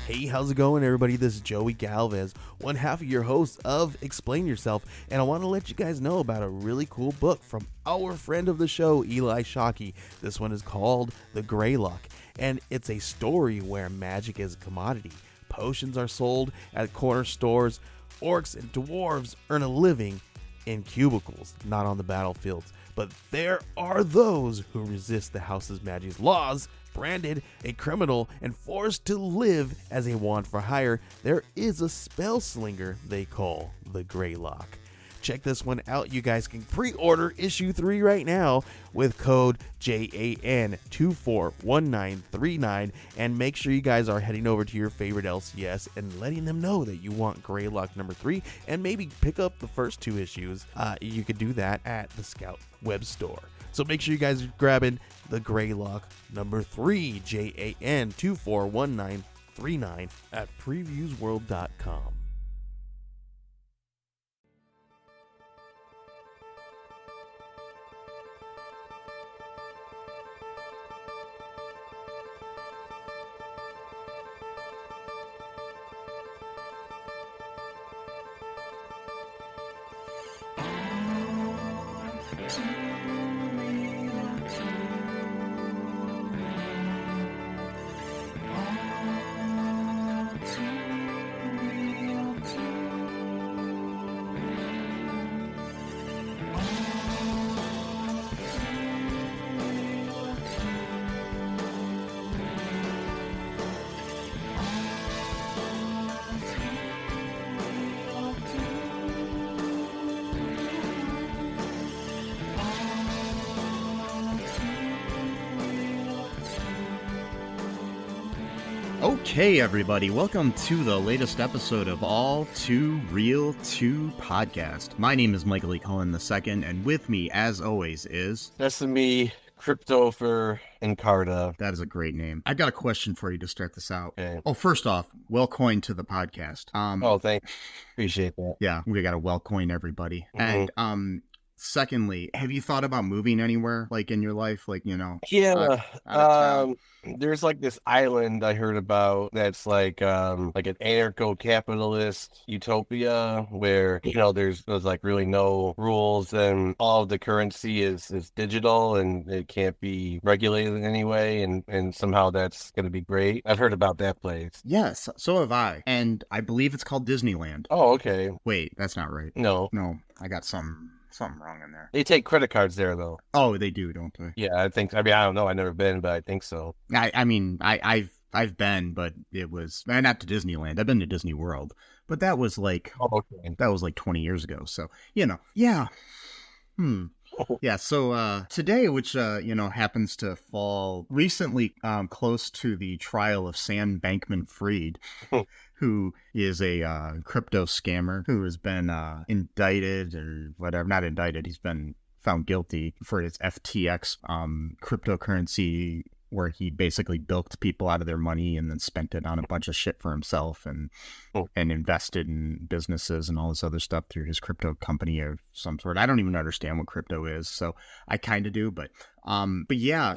Hey, how's it going, everybody? This is Joey Galvez, one half of your host of Explain Yourself, and I want to let you guys know about a really cool book from our friend of the show, Eli Shockey. This one is called The Greylock, and it's a story where magic is a commodity. Potions are sold at corner stores. Orcs and dwarves earn a living in cubicles, not on the battlefields. But there are those who resist the house's magic's laws. Branded a criminal and forced to live as a wand for hire, there is a spell slinger they call the Greylock. Check this one out. You guys can pre-order issue 3 right now with code JAN241939, and make sure you guys are heading over to your favorite LCS and letting them know that you want Greylock number 3, and maybe pick up the first 2 issues. You could do that at the Scout web store. So make sure you guys are grabbing the Greylock number 3, JAN241939 at previewsworld.com. Okay, everybody, welcome to the latest episode of All Too Real 2 podcast. My name is Michael E. Cullen II, and with me, as always, is... That's me, Cryptopher Encarta. That is a great name. I got a question for you to start this out. Okay. Oh, first off, well coined to the podcast. Thanks. Appreciate that. Yeah, we got to well coin everybody. Mm-hmm. And, secondly, have you thought about moving anywhere, like, in your life? Like, you know... Yeah, out of town? there's like this island I heard about that's like an anarcho-capitalist utopia where, you know, there's like really no rules and all of the currency is digital and it can't be regulated in any way, and somehow that's going to be great. I've heard about that place. Yes, so have I. And I believe it's called Disneyland. Oh, okay. Wait, that's not right. No. No, I got something wrong in there. They take credit cards there, though. Oh, they do, don't they? Yeah, I don't know. I've never been, but I think so. I've been, but it was not to Disneyland. I've been to Disney World, but that was like 20 years ago. So, you know, yeah. Yeah, so today, which, happens to fall recently close to the trial of Sam Bankman-Fried, who is a crypto scammer who has been indicted or whatever. Not indicted, he's been found guilty for his FTX cryptocurrency, where he basically bilked people out of their money and then spent it on a bunch of shit for himself and invested in businesses and all this other stuff through his crypto company of some sort. I don't even understand what crypto is, so I kind of do, but yeah.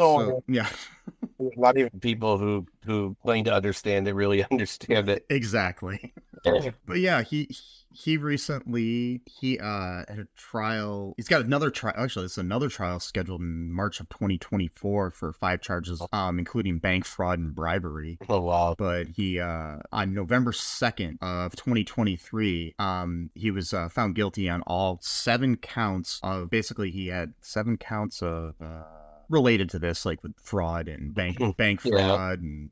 Yeah. Not even people who claim to understand it really understand it. Exactly. But yeah, he recently had a trial. He's got another trial. Actually, it's another trial scheduled in March of 2024 for 5 charges, including bank fraud and bribery. Oh, wow. But he on November 2nd of 2023, he was found guilty on all 7 counts of, basically he had 7 counts of related to this, like with fraud and bank fraud and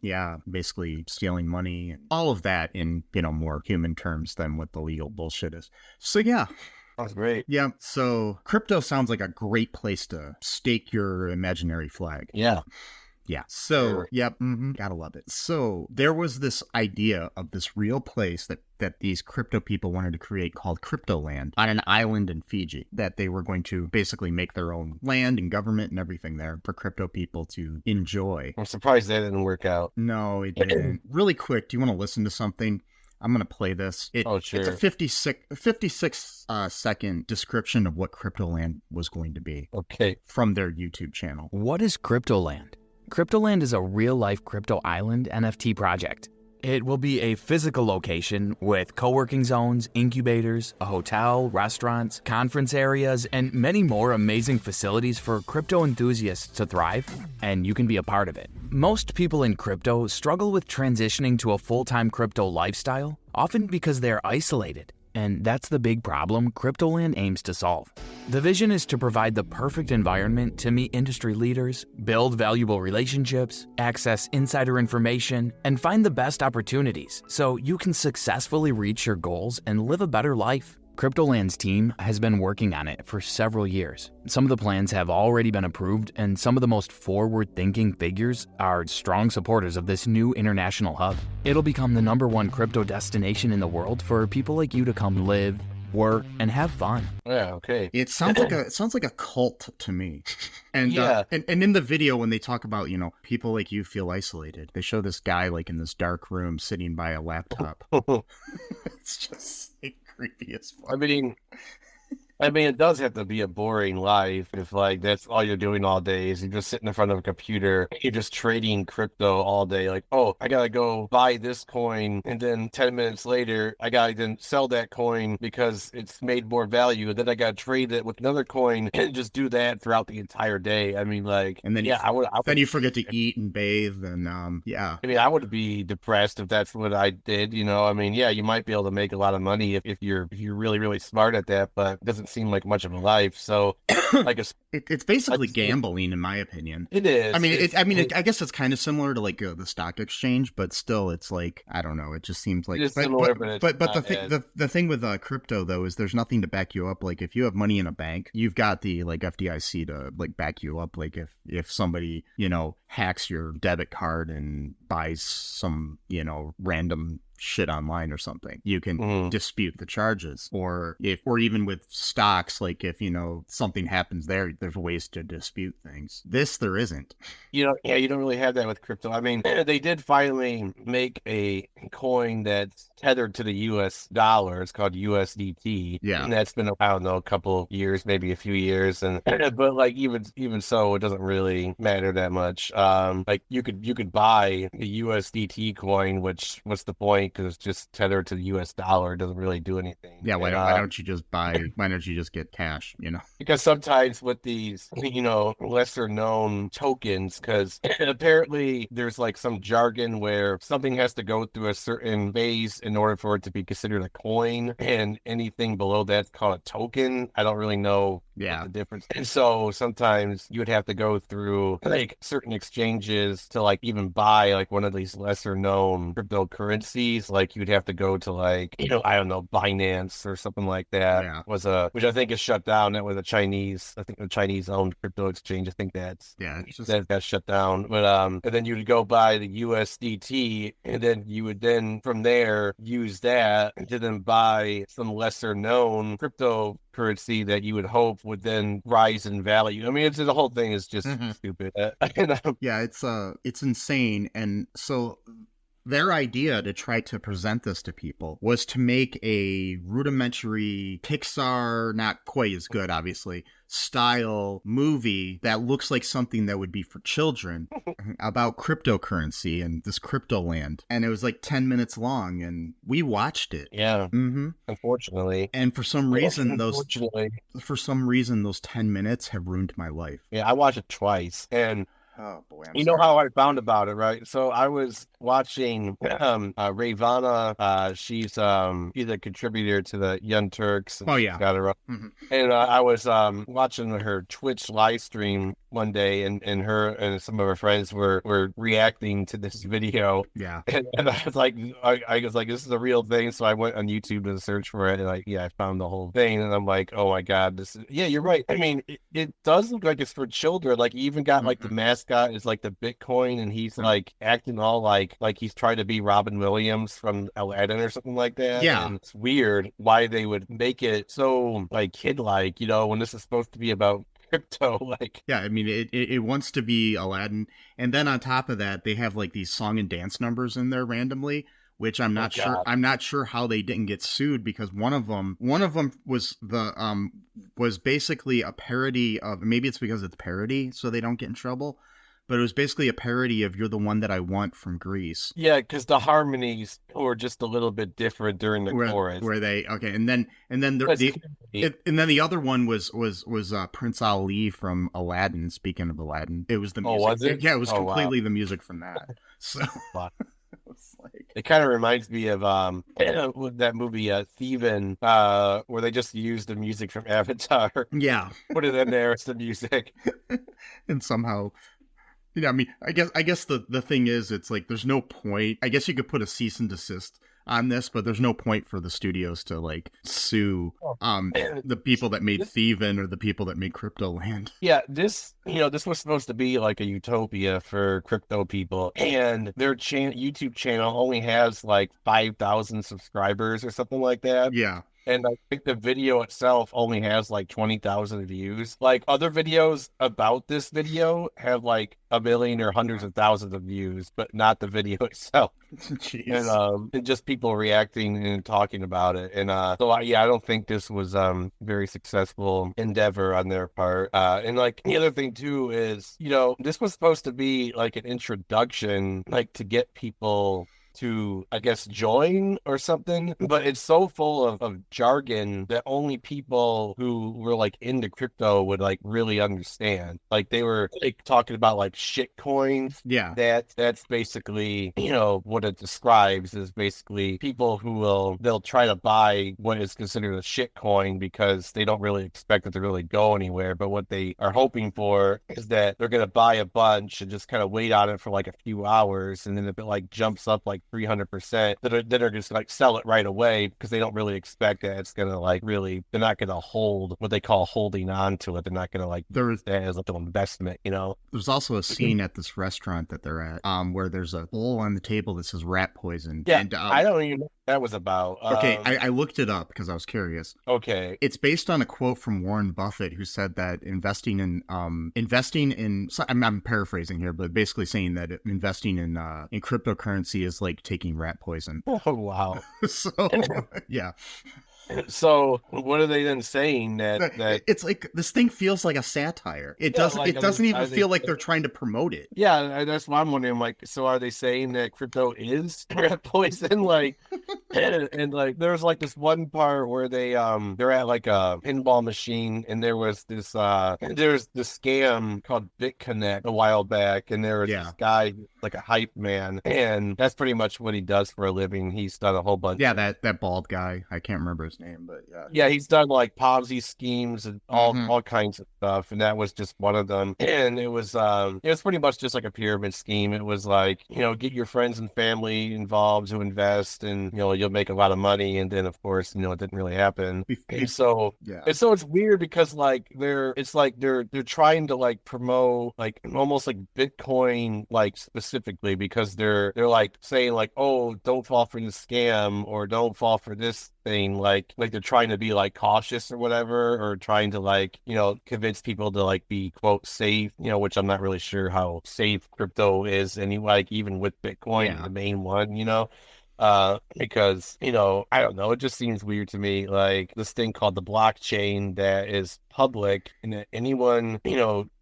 basically stealing money and all of that in, more human terms than what the legal bullshit is. So yeah. That's great. Yeah, so crypto sounds like a great place to stake your imaginary flag. Yeah. Yeah. So, Sure. Yep. Gotta love it. So there was this idea of this real place that these crypto people wanted to create called Cryptoland on an island in Fiji, that they were going to basically make their own land and government and everything there for crypto people to enjoy. I'm surprised that didn't work out. No, it didn't. Really quick, do you want to listen to something? I'm going to play this. Sure. It's a 56 second description of what Cryptoland was going to be. Okay. From their YouTube channel. What is Cryptoland? Cryptoland is a real-life crypto island NFT project. It will be a physical location with co-working zones, incubators, a hotel, restaurants, conference areas, and many more amazing facilities for crypto enthusiasts to thrive, and you can be a part of it. Most people in crypto struggle with transitioning to a full-time crypto lifestyle, often because they're isolated. And that's the big problem Cryptoland aims to solve. The vision is to provide the perfect environment to meet industry leaders, build valuable relationships, access insider information, and find the best opportunities so you can successfully reach your goals and live a better life. Cryptoland's team has been working on it for several years. Some of the plans have already been approved, and some of the most forward-thinking figures are strong supporters of this new international hub. It'll become the #1 crypto destination in the world for people like you to come live, work, and have fun. Yeah, okay. It sounds like a cult to me. And Yeah. And in the video when they talk about, people like you feel isolated, they show this guy like in this dark room sitting by a laptop. It's just like creepy as fuck. I mean, it does have to be a boring life if, like, that's all you're doing all day is you're just sitting in front of a computer. You're just trading crypto all day. Like, oh, I gotta go buy this coin, and then 10 minutes later, I gotta then sell that coin because it's made more value. And then I gotta trade it with another coin and just do that throughout the entire day. I mean, like, And then then you forget to eat and bathe, and yeah. I mean, I would be depressed if that's what I did. I mean, yeah, you might be able to make a lot of money if you're really, really smart at that, but it doesn't seem like much of a life. So like it's basically gambling, in my opinion. It is. I guess it's kind of similar to like the stock exchange, but still, it's like, I don't know. It just seems like it's similar, but the thing with crypto though is there's nothing to back you up. Like if you have money in a bank, you've got the like FDIC to like back you up. Like if somebody hacks your debit card and buys some random shit online or something, you can dispute the charges. Or even with stocks, like if something happens there's ways to dispute things. There isn't. You don't really have that with crypto. I mean, they did finally make a coin that's tethered to the US dollar. It's called USDT. Yeah. And that's been, I don't know, a couple years, maybe a few years. And but like even so, it doesn't really matter that much. Like you could buy the USDT coin, which what's the point? Because it's just tethered to the US dollar. It doesn't really do anything. Yeah, why don't you just get cash, Because sometimes with these, lesser known tokens, because apparently there's like some jargon where something has to go through a certain phase in order for it to be considered a coin, and anything below that's called a token. I don't really know the difference. And so sometimes you would have to go through like certain exchanges to like even buy like one of these lesser known cryptocurrencies. Like you'd have to go to like, I don't know, Binance or something like that. Yeah. Which I think is shut down. That was a Chinese owned crypto exchange. I think that got shut down. But and then you would go buy the USDT, and then you would then from there use that to then buy some lesser known cryptocurrency that you would hope would then rise in value. I mean, the whole thing is just stupid. Yeah, it's insane. And so their idea to try to present this to people was to make a rudimentary Pixar, not quite as good, obviously, style movie that looks like something that would be for children about cryptocurrency and this Cryptoland. And it was like 10 minutes long, and we watched it. Yeah. Unfortunately. And for some reason, those 10 minutes have ruined my life. Yeah, I watched it twice, and oh boy, you know how I found about it, right? So I was watching Ravana. She's a contributor to the Young Turks. Oh yeah, got her up. And I was watching her Twitch live stream one day, and her and some of her friends were reacting to this video. Yeah, and I was like, this is a real thing. So I went on YouTube to search for it, and I found the whole thing, and I'm like, oh my god, you're right. I mean, it does look like it's for children. Like, you even got like the mascot is like the Bitcoin, and he's like acting all like he's trying to be Robin Williams from Aladdin or something like that. Yeah, and it's weird why they would make it so like kid-like, when this is supposed to be about crypto. Like, yeah, I mean, it wants to be Aladdin, and then on top of that, they have like these song and dance numbers in there randomly, which I'm not sure. I'm not sure how they didn't get sued, because one of them was basically a parody of, maybe it's because it's parody, so they don't get in trouble. but it was basically a parody of "You're the One That I Want" from Grease. Yeah, because the harmonies were just a little bit different during the chorus. Where they and then the other one was Prince Ali from Aladdin. Speaking of Aladdin, it was the music. Oh, was it? Yeah, it was completely the music from that. So it kind of reminds me of that movie Thieving, where they just used the music from Avatar. Yeah, put it in there. It's the music, and somehow. I mean, I guess the thing is, it's like there's no point. I guess you could put a cease and desist on this, but there's no point for the studios to like sue the people that made Thieving or the people that made Cryptoland. Yeah, this was supposed to be like a utopia for crypto people, and their YouTube channel only has like 5,000 subscribers or something like that. Yeah. And I think the video itself only has like 20,000 views. Like other videos about this video have like 1 million or hundreds of thousands of views, but not the video itself. Jeez. And just people reacting and talking about it. And I don't think this was very successful endeavor on their part. And like the other thing too is, this was supposed to be like an introduction, like to get people to, I guess, join or something, but it's so full of jargon that only people who were like into crypto would like really understand. Like they were like talking about like shit coins. Yeah. That's basically, what it describes is basically people who they'll try to buy what is considered a shit coin because they don't really expect it to really go anywhere. But what they are hoping for is that they're going to buy a bunch and just kind of wait on it for like a few hours. And then if it like jumps up like 300%, that are just like sell it right away because they don't really expect that it's gonna like really, they're not gonna hold what they call holding on to it. They're not gonna like that as like an investment, There's also a scene at this restaurant that they're at where there's a bowl on the table that says rat poison. Yeah, and, I don't even know what that was about. Okay, I looked it up because I was curious. Okay, it's based on a quote from Warren Buffett, who said that investing in I'm paraphrasing here, but basically saying that investing in cryptocurrency is like taking rat poison. Oh wow. So yeah. So what are they then saying that it's like this thing feels like a satire? It doesn't even feel like they're trying to promote it. Yeah, that's what I'm wondering. Like, so are they saying that crypto is rat poison? Like, and like there's like this one part where they're at like a pinball machine, and there was this there's this scam called BitConnect a while back, and there was this guy like a hype man, and that's pretty much what he does for a living. He's done a whole bunch. Yeah, that bald guy. I can't remember his name, but yeah, he's done like Ponzi schemes and all kinds of stuff, and that was just one of them. And it was pretty much just like a pyramid scheme. It was like, get your friends and family involved to invest, and you'll make a lot of money. And then of course, it didn't really happen. And so it's weird because like they're trying to like promote like almost like Bitcoin like specifically, because they're like saying like, oh, don't fall for this scam or don't fall for this thing, like they're trying to be like cautious or whatever, or trying to like convince people to like be quote safe, which I'm not really sure how safe crypto is anyway, like even with Bitcoin, the main one, because I don't know, it just seems weird to me, like this thing called the blockchain that is public and that anyone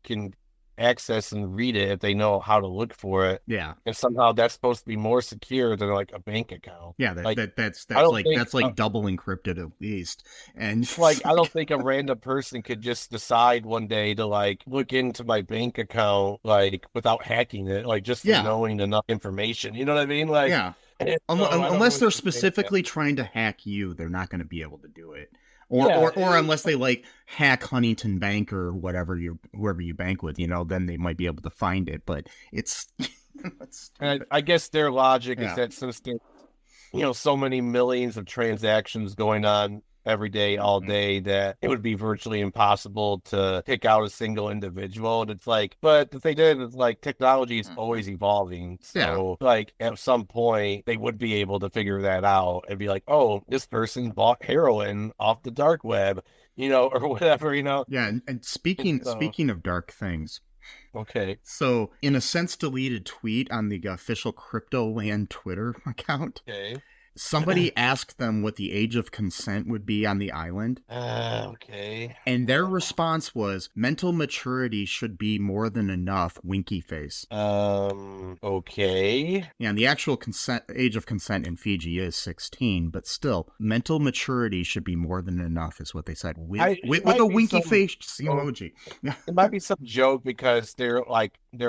can access and read it if they know how to look for it. Yeah. And somehow that's supposed to be more secure than like a bank account. Yeah, that's like double encrypted at least. And like I don't think a random person could just decide one day to like look into my bank account like without hacking it, like just knowing enough information. You know what I mean? Like unless they're specifically trying to hack you, they're not going to be able to do it. Or unless they like hack Huntington Bank or whoever you bank with, then they might be able to find it. But it's, I guess their logic is that since there's so many millions of transactions going on every day, all day, that it would be virtually impossible to pick out a single individual. And it's like, but the thing is like technology is always evolving. So like at some point they would be able to figure that out and be like, oh, this person bought heroin off the dark web, or whatever, Yeah. And speaking of dark things. Okay. So in a sense deleted tweet on the official Cryptoland Twitter account. Okay. somebody asked them what the age of consent would be on the island. Okay. And their response was, mental maturity should be more than enough, winky face. Okay. Yeah, and the actual age of consent in Fiji is 16, but still, mental maturity should be more than enough, is what they said. With a winky face emoji. It might be some joke because they're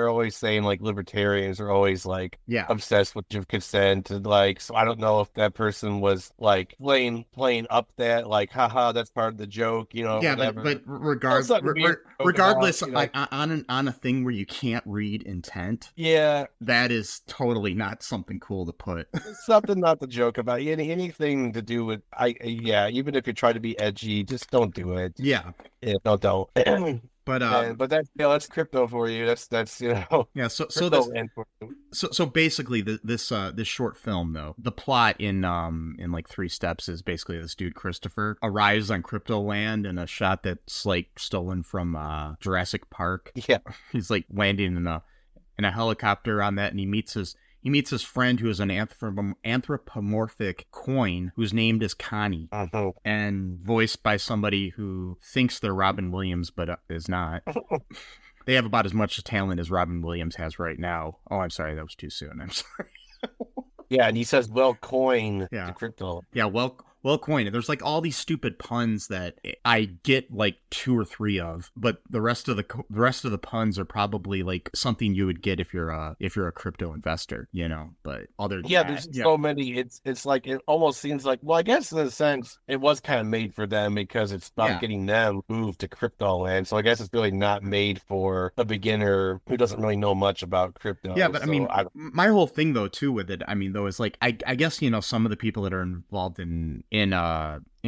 always saying like libertarians are always like obsessed with consent, and like, so I don't know if that person was like playing up that like, haha, that's part of the joke, you know. Yeah, whatever. but regardless, you know, on a thing where you can't read intent, that is totally not something cool to put. It's something not to joke about. Anything to do with even if you try to be edgy, just don't do it. Yeah, don't. But that's crypto for you. That's you know. Yeah. So basically, this short film though, the plot in like 3 steps is basically this dude Christopher arrives on Cryptoland in a shot that's like stolen from Jurassic Park. Yeah. He's like landing in a helicopter on that, and he meets his friend who is an anthropomorphic coin whose name is Connie, and voiced by somebody who thinks they're Robin Williams but is not. They have about as much talent as Robin Williams has right now. Oh, I'm sorry, that was too soon. I'm sorry. Yeah, and he says, "Well, coin to crypto." Yeah, well, coin. There's like all these stupid puns that I get like 2 or 3 of, but the rest of the puns are probably like something you would get if you're a crypto investor, you know. But other than there's so many. It's like, it almost seems like, well, I guess in a sense it was kind of made for them because it's about getting them moved to Cryptoland. So I guess it's really not made for a beginner who doesn't really know much about crypto. Yeah, but so, I mean, my whole thing though too with it, I mean, though, is like I guess, you know, some of the people that are involved in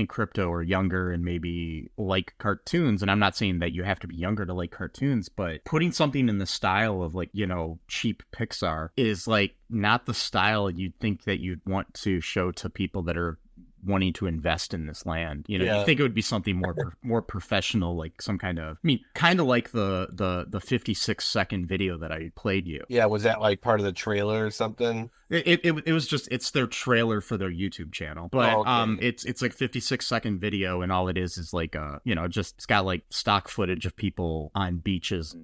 crypto are younger and maybe like cartoons, and I'm not saying that you have to be younger to like cartoons, but putting something in the style of like, you know, cheap Pixar is like not the style you'd think that you'd want to show to people that are wanting to invest in this land. You know, you think it would be something more professional, like some kind of, I mean, kind of like the 56-second video that I played you. Yeah, was that like part of the trailer or something? It was just, it's their trailer for their YouTube channel, but it's like 56-second video, and all it is like you know, just it's got like stock footage of people on beaches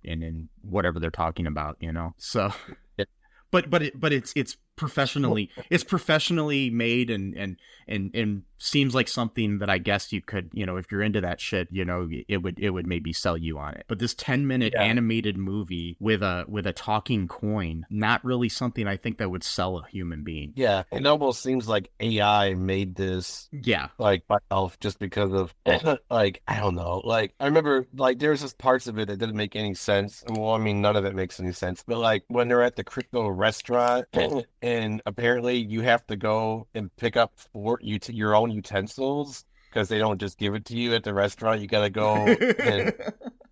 and in whatever they're talking about, you know. So but it's professionally made and seems like something that I guess you could, you know, if you're into that shit, you know, it would maybe sell you on it. But this 10-minute animated movie with a talking coin, not really something I think that would sell a human being. Yeah, it almost seems like AI made this. Yeah, like myself, just because of like, I don't know, like I remember like there's just parts of it that didn't make any sense. Well, I mean, none of it makes any sense. But like when they're at the crypto restaurant and apparently you have to go and pick up your own utensils because they don't just give it to you at the restaurant. You gotta go and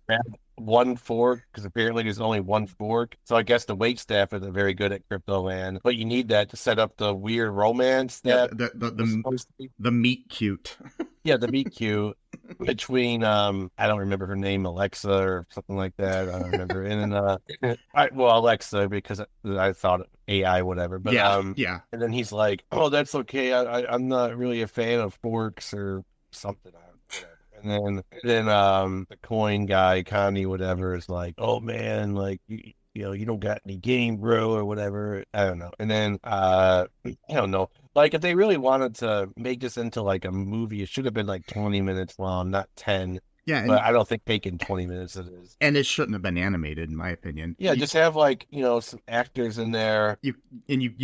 grab one fork because apparently there's only one fork. So I guess the wait staff isn't very good at Cryptoland, but you need that to set up the weird romance that the meet cute. Yeah, the meet cute between I don't remember her name, Alexa or something like that. I don't remember. And then Alexa, because I thought AI, whatever. But and then he's like, "Oh, that's okay. I'm not really a fan of forks or something." And then the coin guy, Connie, whatever, is like, "Oh man, like you know, you don't got any game, bro," or whatever. I don't know. And then I don't know. Like if they really wanted to make this into like a movie, it should have been like 20 minutes long, not 10. Yeah, but I don't think taking 20 minutes it is. And it shouldn't have been animated, in my opinion. Yeah, just have like, you know, some actors in there. You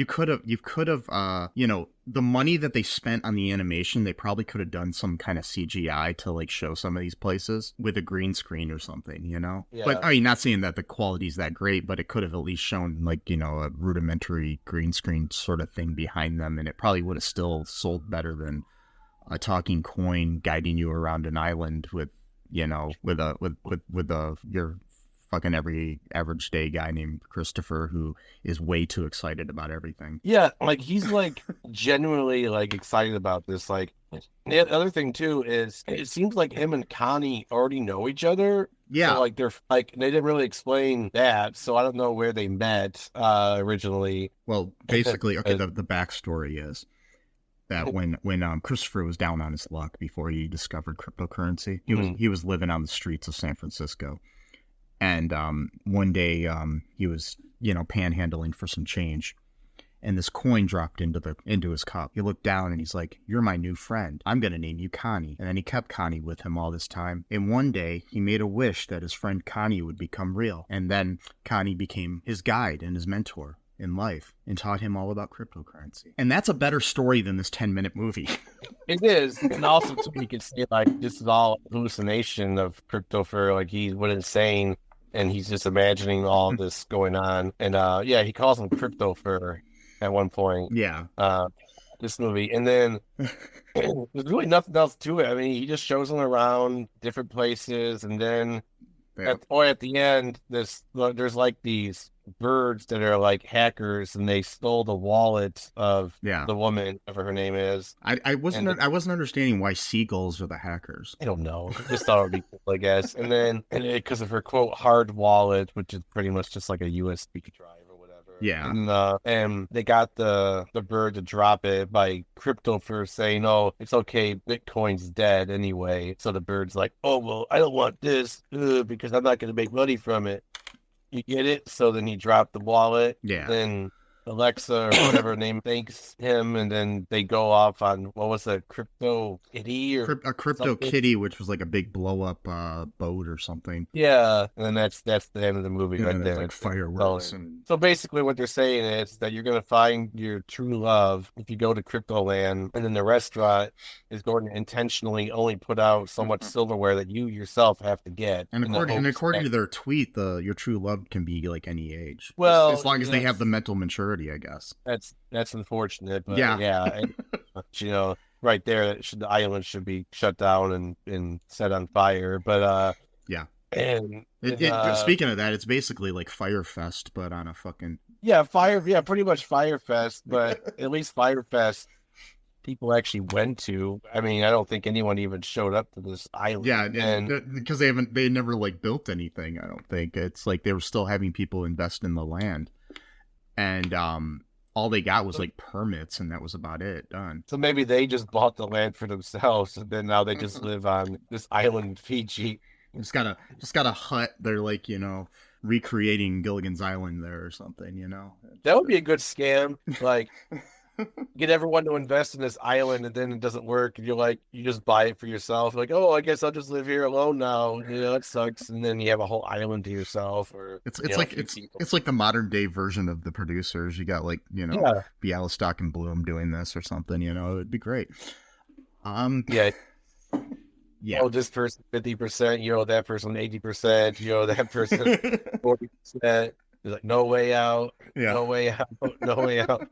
could have you know, the money that they spent on the animation, they probably could have done some kind of CGI to like show some of these places with a green screen or something, you know? Yeah. But I mean, not saying that the quality's that great, but it could have at least shown like, you know, a rudimentary green screen sort of thing behind them, and it probably would have still sold better than a talking coin guiding you around an island with, you know, with your fucking every average day guy named Christopher who is way too excited about everything. Yeah, like he's like genuinely like excited about this. Like the other thing too is it seems like him and Connie already know each other. Yeah, so, like they're like they didn't really explain that, so I don't know where they met originally. Well, basically, okay, the backstory is that when Christopher was down on his luck before he discovered cryptocurrency, he was living on the streets of San Francisco, and one day he was panhandling for some change, and this coin dropped into his cup. He looked down and he's like, "You're my new friend. I'm gonna name you Connie." And then he kept Connie with him all this time. And one day he made a wish that his friend Connie would become real, and then Connie became his guide and his mentor in life and taught him all about cryptocurrency. And that's a better story than this 10-minute movie. It is. And also too, you can say like this is all hallucination of Cryptopher, like he went insane and he's just imagining all this going on. And he calls him Cryptopher at one point. Yeah. This movie. And then there's really nothing else to it. I mean, he just shows them around different places, and then at the end, there's like these birds that are like hackers, and they stole the wallet of the woman, whatever her name is. I wasn't understanding why seagulls are the hackers. I don't know. I just thought it would be cool, I guess. And then because of her quote hard wallet, which is pretty much just like a USB drive. Yeah, and they got the bird to drop it by Cryptopher saying, "Oh, it's okay, Bitcoin's dead anyway." So the bird's like, "Oh well, I don't want this because I'm not going to make money from it." You get it? So then he dropped the wallet. Yeah. Then Alexa or whatever her name thanks him, and then they go off on what was a Crypto Kitty or a Crypto Kitty, which was like a big blow up boat or something. Yeah, and then that's the end of the movie right there. Like fireworks. So basically, what they're saying is that you're gonna find your true love if you go to Cryptoland, and then the restaurant is going to intentionally only put out so much silverware that you yourself have to get. And according to their tweet, your true love can be like any age. Well, as long as they have the mental maturity, I guess. That's unfortunate, but right there, the island should be shut down and set on fire. But and speaking of that, it's basically like Firefest, but on a fucking pretty much Firefest. But at least Firefest people actually went to. I mean, I don't think anyone even showed up to this island. Yeah, and because they never like built anything. I don't think it's like they were still having people invest in the land. And all they got was like permits, and that was about it. Done. So maybe they just bought the land for themselves, and then now they just live on this island, Fiji. Just got a hut. They're like recreating Gilligan's Island there or something. That would be a good scam. Like get everyone to invest in this island, and then it doesn't work, and you just buy it for yourself. Like, oh, I guess I'll just live here alone now. It sucks, and then you have a whole island to yourself. Or it's like the modern day version of The Producers. You got Bialystok and Bloom doing this or something. It'd be great. Yeah. Oh, this person 50%. That person 80%. That person 40%. There's like no way out. Yeah. No way out. No way out.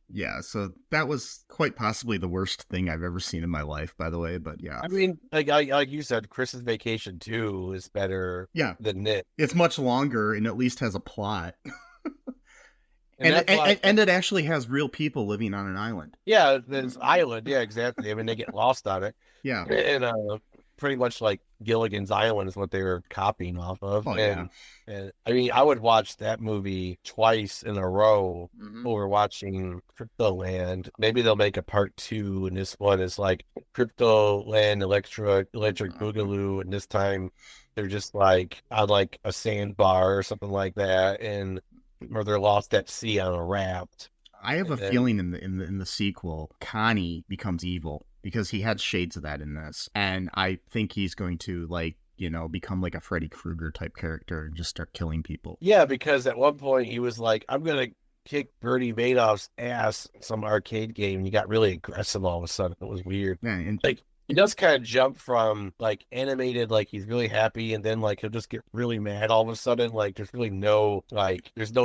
Yeah, so that was quite possibly the worst thing I've ever seen in my life, by the way, but yeah. I mean, like you said, Chris's Vacation 2 is better than it. It's much longer and at least has a plot. And it actually has real people living on an island. Yeah, this island. Yeah, exactly. I mean, they get lost on it. Yeah. And pretty much like Gilligan's Island is what they were copying off of. And I mean, I would watch that movie twice in a row over watching Cryptoland. Maybe they'll make a part 2, and this one is like Cryptoland Electric Boogaloo, and this time they're just like on like a sandbar or something like that, or they're lost at sea on a raft. I have a feeling in the sequel, Connie becomes evil because he had shades of that in this, and I think he's going to become like a Freddy Krueger type character and just start killing people. Yeah, because at one point he was like, "I'm gonna kick Bernie Madoff's ass" in some arcade game, and he got really aggressive all of a sudden. It was weird. Yeah, and he does kind of jump from like animated, like he's really happy, and then like he'll just get really mad all of a sudden. Like there's really no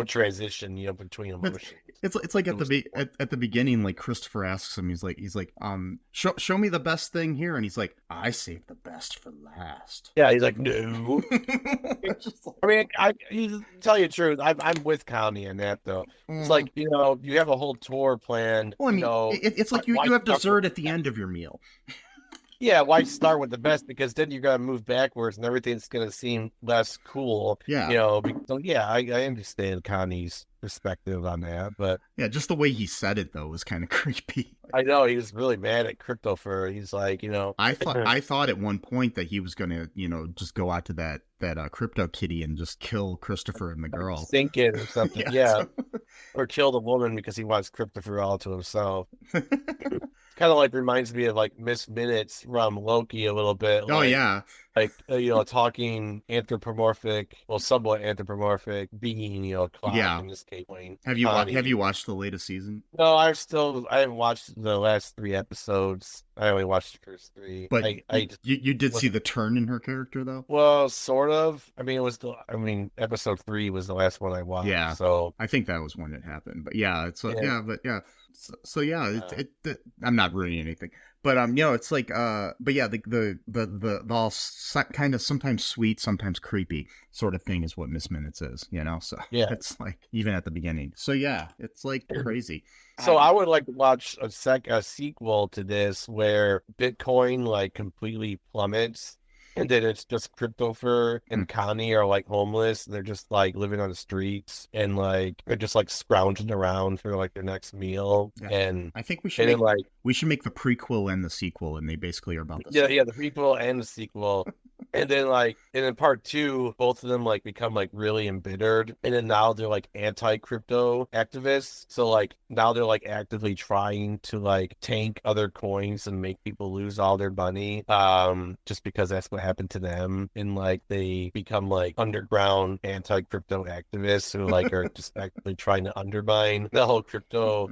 transition, between emotions. It's like at the beginning, like Christopher asks him, he's like, show me the best thing here, and he's like, I saved the best for last. Yeah, he's like, no. I mean, to tell you the truth, I'm with Connie in that though. It's like you have a whole tour planned. Well, I mean, it's like you have dessert at the end of your meal. Yeah, why start with the best? Because then you're gonna move backwards and everything's gonna seem less cool. Yeah. So yeah, I understand Connie's perspective on that, but yeah, just the way he said it though was kind of creepy. I know he was really mad at Crypto Fur. He's like, I thought at one point that he was gonna, just go out to that crypto kitty and just kill Christopher and the girl, sink it or something. Yeah. Or kill the woman because he wants Crypto Fur all to himself. Kind of like reminds me of like Miss Minutes from Loki a little bit. Oh yeah, like talking anthropomorphic, well, somewhat anthropomorphic being, Clock in this case. Have you watched the latest season? No, I haven't watched the last 3 episodes. I only watched the first 3. But you did see the turn in her character though? Well, sort of. I mean, episode 3 was the last one I watched. Yeah. So I think that was when it happened. But yeah, I'm not ruining anything. But it's like but yeah, the all kind of sometimes sweet, sometimes creepy sort of thing is what Miss Minutes is, So yeah, it's like even at the beginning. So yeah, it's like crazy. So I would like to watch a sequel to this where Bitcoin like completely plummets. And then it's just Crypto Fur and Connie are like homeless. They're just like living on the streets and like they're just like scrounging around for like their next meal. Yeah. And I think we should make the prequel and the sequel, and they basically are about the same. Yeah, the prequel and the sequel. And then part 2, both of them like become like really embittered, and then now they're like anti-crypto activists. So like now they're like actively trying to like tank other coins and make people lose all their money, just because that's what happened to them. And like they become like underground anti-crypto activists who like are just actively trying to undermine the whole crypto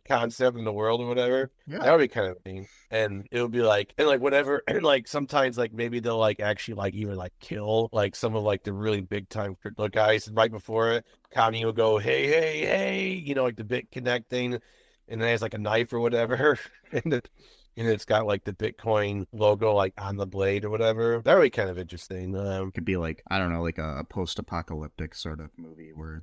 concept in the world or whatever. Yeah. That would be kind of thing. And it would be like, and like whatever, and like sometimes like maybe they'll like actually like even like kill like some of like the really big time crypto guys. And right before it, Connie will go, hey, like the Bit Connect thing, and it has like a knife or whatever, and it's got like the Bitcoin logo like on the blade or whatever. That would be kind of interesting. Could be like, I don't know, like a post-apocalyptic sort of movie where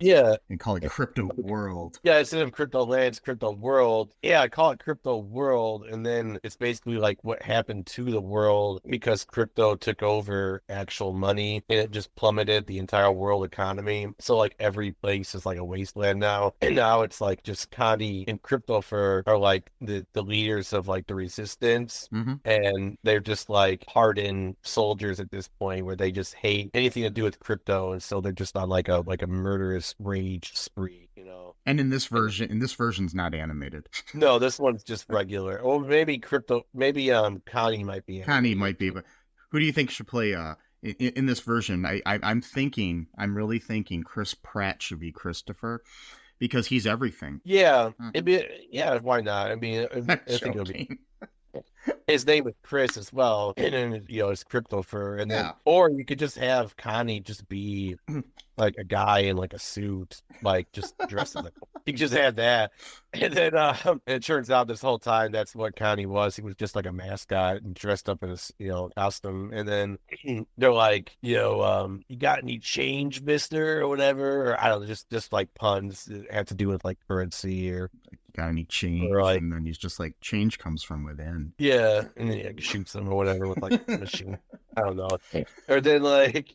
and call it Crypto World. Yeah, instead of Cryptoland, it's Crypto World. Yeah, I call it Crypto World, and then it's basically like what happened to the world because crypto took over actual money and it just plummeted the entire world economy. So like every place is like a wasteland now, and now it's like just Connie and Crypto Fur are like the leaders of like the resistance, and they're just like hardened soldiers at this point where they just hate anything to do with crypto, and so they're just on like a murderous rage spree. And in this version's not animated. No, this one's just regular. Or maybe Connie might be. Connie might be, but who do you think should play in this version? I'm really thinking Chris Pratt should be Christopher, because he's everything. Yeah, why not? I mean, I think it'll be. His name is Chris as well, and then it's Crypto Fur, and then or you could just have Connie just be like a guy in like a suit, like just dressed in you could just have that, and then it turns out this whole time that's what Connie was. He was just like a mascot and dressed up in a costume, and then they're like, you got any change, mister, or whatever, or I don't know, just like puns that have to do with like currency or. Got any change? Like, and then he's just like, change comes from within. Yeah, and then he shoots them or whatever with like a machine. I don't know. Or then like,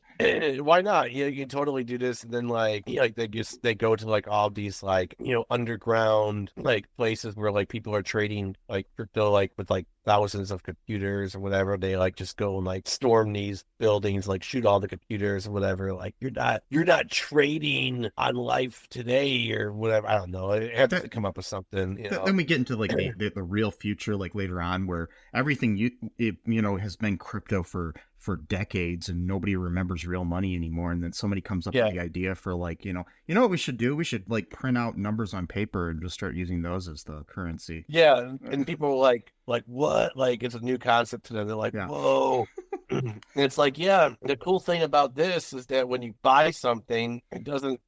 why not? You can totally do this. And then like they go to like all these like underground like places where like people are trading like crypto like with like thousands of computers or whatever. They like just go and like storm these buildings, like shoot all the computers or whatever. Like you're not trading on life today or whatever. I don't know. I have to come up with something. Then we get into like the real future, like later on, where everything has been crypto for decades and nobody remembers real money anymore. And then somebody comes up with the idea for like, what we should do? We should like print out numbers on paper and just start using those as the currency. Yeah. And people are like what? Like it's a new concept to them. They're like, whoa. And it's like, the cool thing about this is that when you buy something, it doesn't,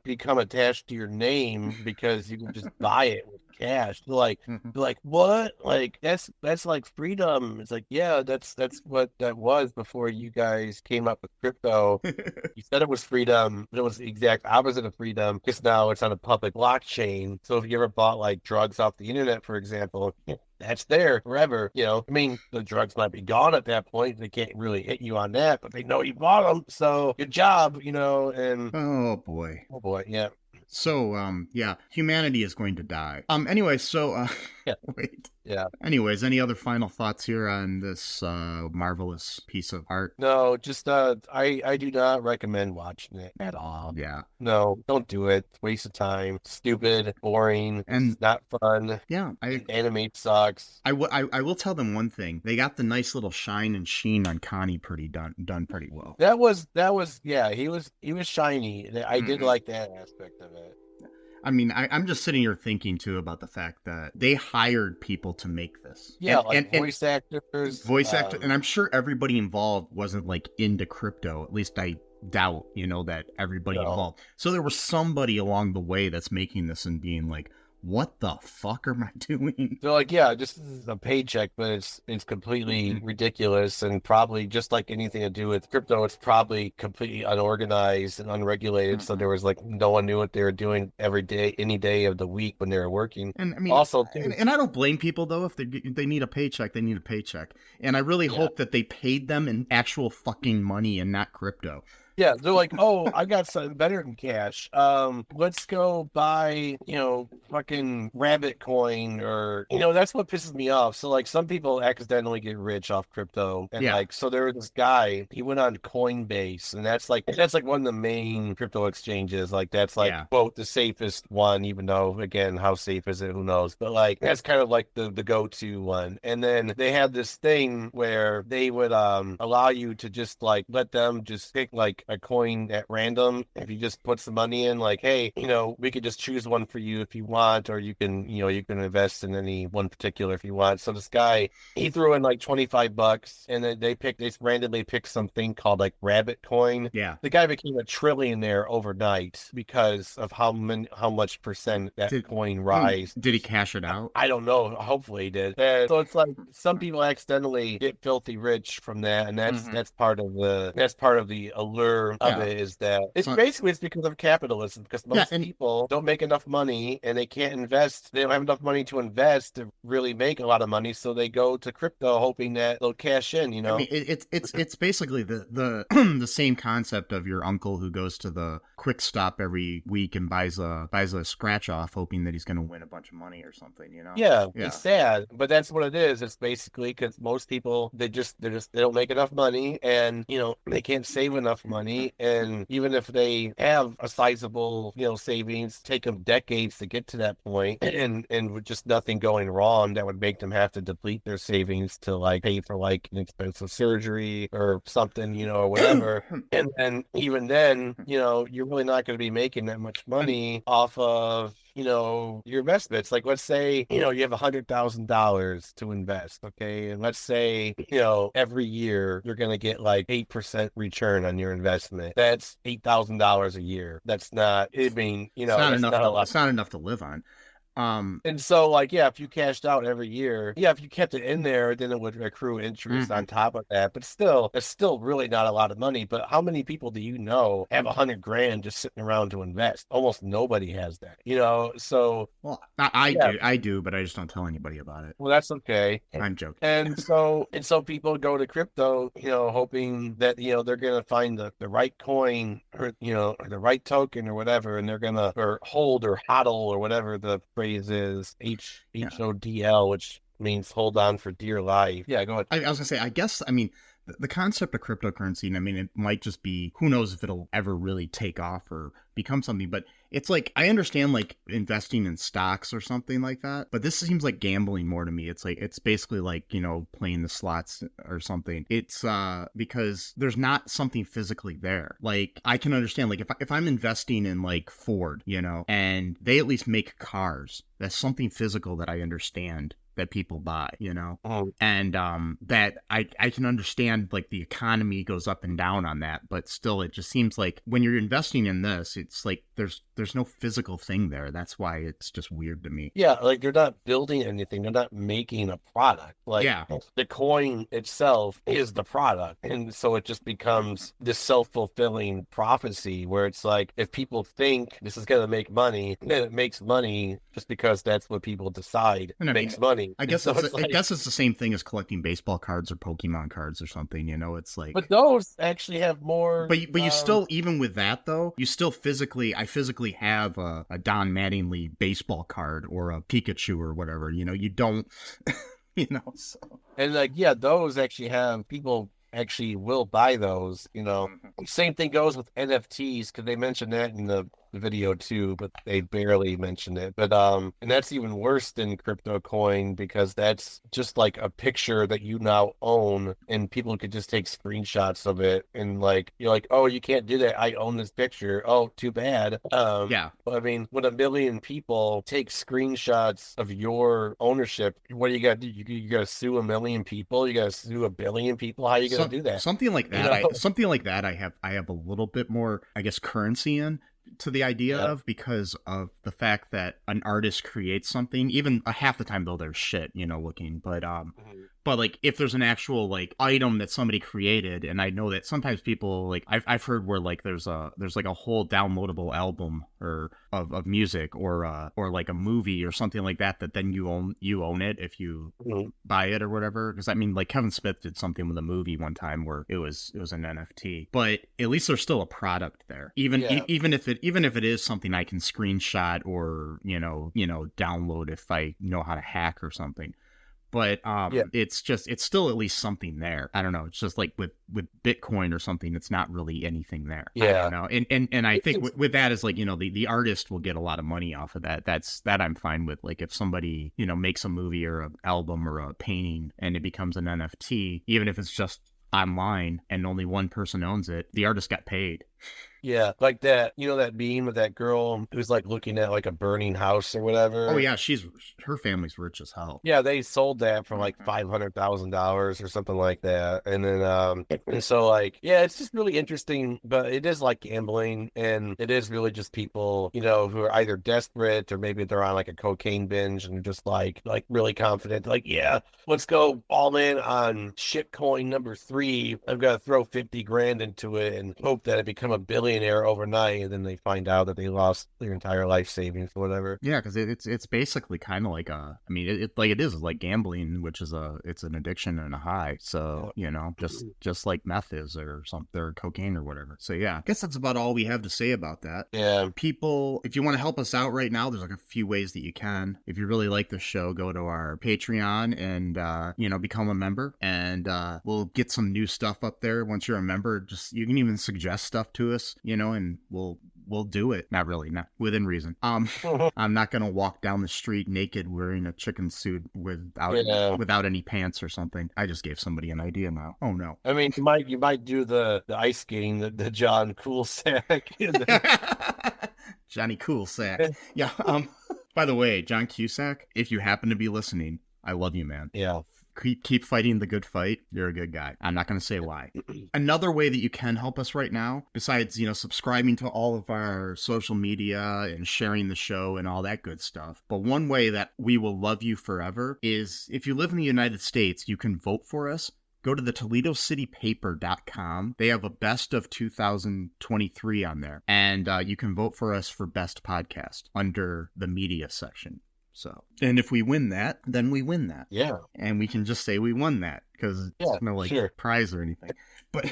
become attached to your name because you can just buy it with cash. They're like, what? Like that's like freedom. It's like, that's what that was before you guys came up with crypto. You said it was freedom, but it was the exact opposite of freedom because now it's on a public blockchain. So if you ever bought like drugs off the internet, for example, that's there forever. I mean, the drugs might be gone at that point. They can't really hit you on that, but they know you bought them. So good job, and oh boy, yeah. So, yeah, humanity is going to die. Anyway, so, yeah. Wait. Yeah. Anyways, any other final thoughts here on this marvelous piece of art? No, just I do not recommend watching it at all. Yeah. No, don't do it. Waste of time. Stupid, boring, and not fun. Yeah, animate sucks. I will tell them one thing. They got the nice little shine and sheen on Connie done pretty well. That was yeah. He was shiny. I did like that aspect of it. I mean, I'm just sitting here thinking, too, about the fact that they hired people to make this. Yeah, and voice actors. Voice actors. And I'm sure everybody involved wasn't, into crypto. At least I doubt, that everybody involved. So there was somebody along the way that's making this and being like, what the fuck am I doing? They're like, yeah, this is a paycheck, but it's completely ridiculous, and probably just like anything to do with crypto, it's probably completely unorganized and unregulated. So there was no one knew what they were doing every day, any day of the week when they were working. And I mean, also, and I don't blame people though if they need a paycheck, they need a paycheck. And I really hope that they paid them in actual fucking money and not crypto. Yeah, they're like, oh, I got something better than cash. Let's go buy, fucking rabbit coin, or that's what pisses me off. So some people accidentally get rich off crypto, and so there was this guy. He went on Coinbase, and that's one of the main crypto exchanges. Quote, the safest one, even though again, how safe is it? Who knows? But that's kind of the go-to one. And then they had this thing where they would allow you to just let them just pick a coin at random. If you just put some money in, hey, we could just choose one for you if you want, or you can invest in any one particular if you want. So this guy, he threw in $25, and then they randomly picked something called rabbit coin. Yeah. The guy became a trillionaire overnight because of how much percent that coin rise. Did he cash it out? I don't know. Hopefully he did. And so it's some people accidentally get filthy rich from that, and that's part of the allure of it, is that it's because of capitalism, because most people don't make enough money and they can't invest. They don't have enough money to invest to really make a lot of money, so they go to crypto hoping that they'll cash in. I mean, it's basically the the same concept of your uncle who goes to the Quick Stop every week and buys a scratch off, hoping that he's going to win a bunch of money or something. Yeah, it's sad, but that's what it is. It's basically because most people they don't make enough money, and they can't save enough money. And even if they have a sizable, savings, take them decades to get to that point, and with just nothing going wrong, that would make them have to deplete their savings to pay for an expensive surgery or something, or whatever. And then even then, you're really not going to be making that much money off of your investments. Let's say, you have $100,000 to invest. Okay. And let's say, every year you're going to get 8% return on your investment. That's $8,000 a year. That's not, it's not enough to live on. And so if you cashed out every year, if you kept it in there, then it would accrue interest on top of that. But still, it's still really not a lot of money. But how many people do you know have $100,000 just sitting around to invest? Almost nobody has that, so. Well, I do, but I just don't tell anybody about it. Well, that's okay. I'm joking. And so people go to crypto, hoping that, they're going to find the right coin, or, or the right token or whatever, and they're going to, or hold or hodl or whatever the phrase is, HODL, which means hold on for dear life. Yeah, go ahead. I was gonna say, I guess, the concept of cryptocurrency, it might just be, who knows if it'll ever really take off or become something, but it's I understand investing in stocks or something like that, but this seems like gambling more to me. It's basically playing the slots or something. It's because there's not something physically there. I can understand, if I'm investing in Ford, and they at least make cars, that's something physical that I understand that people buy, and that I can understand the economy goes up and down on that, but still it just seems when you're investing in this, it's there's no physical thing there. That's why it's just weird to me. Yeah, like they're not building anything. They're not making a product. Like the coin itself is the product. And so it just becomes this self-fulfilling prophecy where it's like, if people think this is going to make money, then it makes money just because that's what people decide makes money. I guess I guess it's the same thing as collecting baseball cards or Pokemon cards or something, you know, it's like. But those actually have more. But you still, even with that though, you still I physically have a Don Mattingly baseball card or a Pikachu or whatever, you know, you don't, you know, so. And like, those actually have people actually will buy those, you know. Same thing goes with NFTs, because they mentioned that in the video too, but they barely mentioned it. But and that's even worse than crypto coin, because that's just like a picture that you now own, and people could just take screenshots of it, and like you're like, oh, you can't do that, I own this picture, oh, too bad. But I mean, when 1 million people take screenshots of your ownership, what do you got to do? You got to sue 1 million people? You got to sue 1 billion people? How are you going to do that? Something like that. You know? Something like that. I have a little bit more, I guess, currency in to the idea of, because of the fact that an artist creates something, even half the time though there's shit, you know, looking, but like if there's an actual like item that somebody created, and I know that sometimes people like I've heard where like there's like a whole downloadable album or of music or like a movie or something like that then you own it if you buy it or whatever. Because I mean, like Kevin Smith did something with a movie one time where it was an NFT, but at least there's still a product there, even if it is something I can screenshot or you know download if I know how to hack or something. But it's still at least something there. I don't know. It's just like with Bitcoin or something, it's not really anything there. Yeah. I don't know. And I think with that is like, you know, the artist will get a lot of money off of that. That I'm fine with. Like if somebody, you know, makes a movie or an album or a painting and it becomes an NFT, even if it's just online and only one person owns it, the artist got paid. Yeah, like that, you know, that meme with that girl who's like looking at like a burning house or whatever. Oh yeah, her family's rich as hell. Yeah, they sold that for like $500,000 or something like that. And then and so like, yeah, it's just really interesting, but it is like gambling, and it is really just people, you know, who are either desperate or maybe they're on like a cocaine binge and they're just like really confident, like, yeah, let's go all in on shitcoin number 3. I've got to throw 50 grand into it and hope that I become a billionaire overnight, and then they find out that they lost their entire life savings or whatever. Yeah, because it's basically kind of like it is like gambling, which is it's an addiction and a high. So you know, just like meth is or something, or cocaine or whatever. So yeah, I guess that's about all we have to say about that. Yeah, people, if you want to help us out right now, there's like a few ways that you can. If you really like the show, go to our Patreon and you know, become a member, and we'll get some new stuff up there. Once you're a member, just you can even suggest stuff to us, you know, and we'll do it. Not really, not within reason. I'm not gonna walk down the street naked wearing a chicken suit without any pants or something. I just gave somebody an idea now. Oh no. I mean, you might do the ice skating, the John Coolsack. Johnny Coolsack. Yeah. By the way, John Cusack, if you happen to be listening, I love you, man. Yeah. Keep fighting the good fight. You're a good guy. I'm not going to say why. Another way that you can help us right now, besides, you know, subscribing to all of our social media and sharing the show and all that good stuff, but one way that we will love you forever is if you live in the United States, you can vote for us. Go to the ToledoCityPaper.com. They have a best of 2023 on there. And you can vote for us for best podcast under the media section. So, and if we win that, then we win that. Yeah. And we can just say we won that because it's no prize or anything. But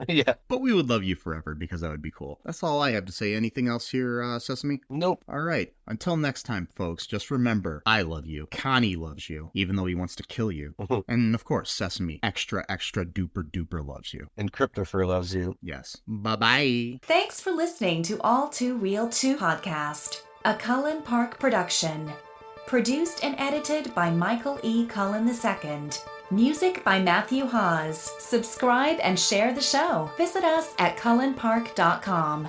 yeah. But we would love you forever because that would be cool. That's all I have to say. Anything else here, Sesame? Nope. All right. Until next time, folks, just remember, I love you. Connie loves you, even though he wants to kill you. And of course, Sesame extra duper duper loves you. And Cryptopher loves you. Yes. Bye-bye. Thanks for listening to All Too Real 2 podcast, a Cullen Park production. Produced and edited by Michael E. Cullen II. Music by Matthew Hawes. Subscribe and share the show. Visit us at cullenpark.com.